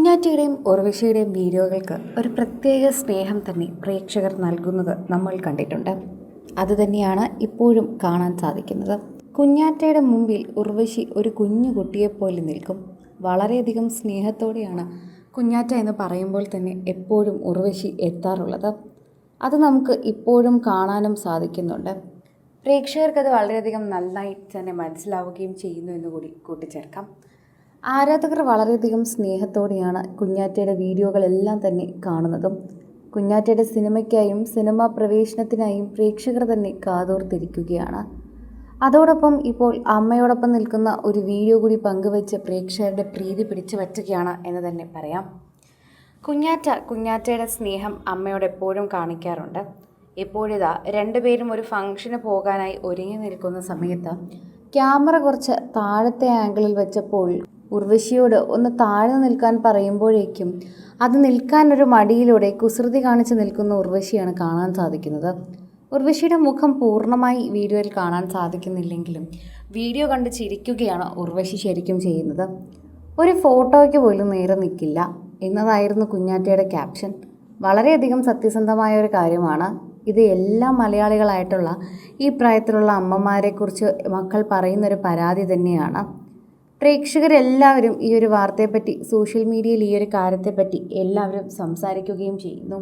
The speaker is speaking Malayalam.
കുഞ്ഞാറ്റയുടെയും ഉർവശിയുടെയും വീഡിയോകൾക്ക് ഒരു പ്രത്യേക സ്നേഹം തന്നെ പ്രേക്ഷകർ നൽകുന്നത് നമ്മൾ കണ്ടിട്ടുണ്ട്. അതുതന്നെയാണ് ഇപ്പോഴും കാണാൻ സാധിക്കുന്നത്. കുഞ്ഞാറ്റയുടെ മുമ്പിൽ ഉർവശി ഒരു കുഞ്ഞു കുട്ടിയെപ്പോലെ നിൽക്കും. വളരെയധികം സ്നേഹത്തോടെയാണ് കുഞ്ഞാറ്റ എന്ന് പറയുമ്പോൾ തന്നെ എപ്പോഴും ഉർവശി എത്താറുള്ളത്. അത് നമുക്ക് ഇപ്പോഴും കാണാനും സാധിക്കുന്നുണ്ട്. പ്രേക്ഷകർക്കത് വളരെയധികം നന്നായി തന്നെ മനസ്സിലാവുകയും ചെയ്യുന്നു എന്നുകൂടി കൂട്ടിച്ചേർക്കാം. ആരാധകർ വളരെയധികം സ്നേഹത്തോടെയാണ് കുഞ്ഞാറ്റയുടെ വീഡിയോകളെല്ലാം തന്നെ കാണുന്നതും. കുഞ്ഞാറ്റയുടെ സിനിമയ്ക്കായും സിനിമാ പ്രവേശനത്തിനായും പ്രേക്ഷകർ തന്നെ കാതോർത്തിരിക്കുകയാണ്. അതോടൊപ്പം ഇപ്പോൾ അമ്മയോടൊപ്പം നിൽക്കുന്ന ഒരു വീഡിയോ കൂടി പങ്കുവച്ച് പ്രേക്ഷകരുടെ പ്രീതി പിടിച്ചു പറ്റുകയാണ് എന്ന് തന്നെ പറയാം. കുഞ്ഞാറ്റയുടെ സ്നേഹം അമ്മയോട് എപ്പോഴും കാണിക്കാറുണ്ട്. ഇപ്പോഴിതാ രണ്ടുപേരും ഒരു ഫംഗ്ഷന് പോകാനായി ഒരുങ്ങി നിൽക്കുന്ന സമയത്ത് ക്യാമറ കുറച്ച് താഴത്തെ ആംഗിളിൽ വെച്ചപ്പോൾ ഉർവശിയോട് ഒന്ന് താഴ്ന്നു നിൽക്കാൻ പറയുമ്പോഴേക്കും അത് നിൽക്കാനൊരു മടിയിലൂടെ കുസൃതി കാണിച്ച് നിൽക്കുന്ന ഉർവശിയാണ് കാണാൻ സാധിക്കുന്നത്. ഉർവശിയുടെ മുഖം പൂർണ്ണമായി വീഡിയോയിൽ കാണാൻ സാധിക്കുന്നില്ലെങ്കിലും വീഡിയോ കണ്ട് ചിരിക്കുകയാണ് ഉർവശി ശരിക്കും ചെയ്യുന്നത്. ഒരു ഫോട്ടോയ്ക്ക് പോലും നേരെ നിൽക്കില്ല എന്നതായിരുന്നു കുഞ്ഞാറ്റയുടെ ക്യാപ്ഷൻ. വളരെയധികം സത്യസന്ധമായ ഒരു കാര്യമാണ് ഇത്. എല്ലാ മലയാളികളായിട്ടുള്ള ഈ പ്രായത്തിലുള്ള അമ്മമാരെക്കുറിച്ച് മക്കൾ പറയുന്നൊരു പരാതി തന്നെയാണ്. പ്രേക്ഷകരെല്ലാവരും ഈ ഒരു വാർത്തയെപ്പറ്റി, സോഷ്യൽ മീഡിയയിൽ ഈ ഒരു കാര്യത്തെപ്പറ്റി എല്ലാവരും സംസാരിക്കുകയും ചെയ്യുന്നു.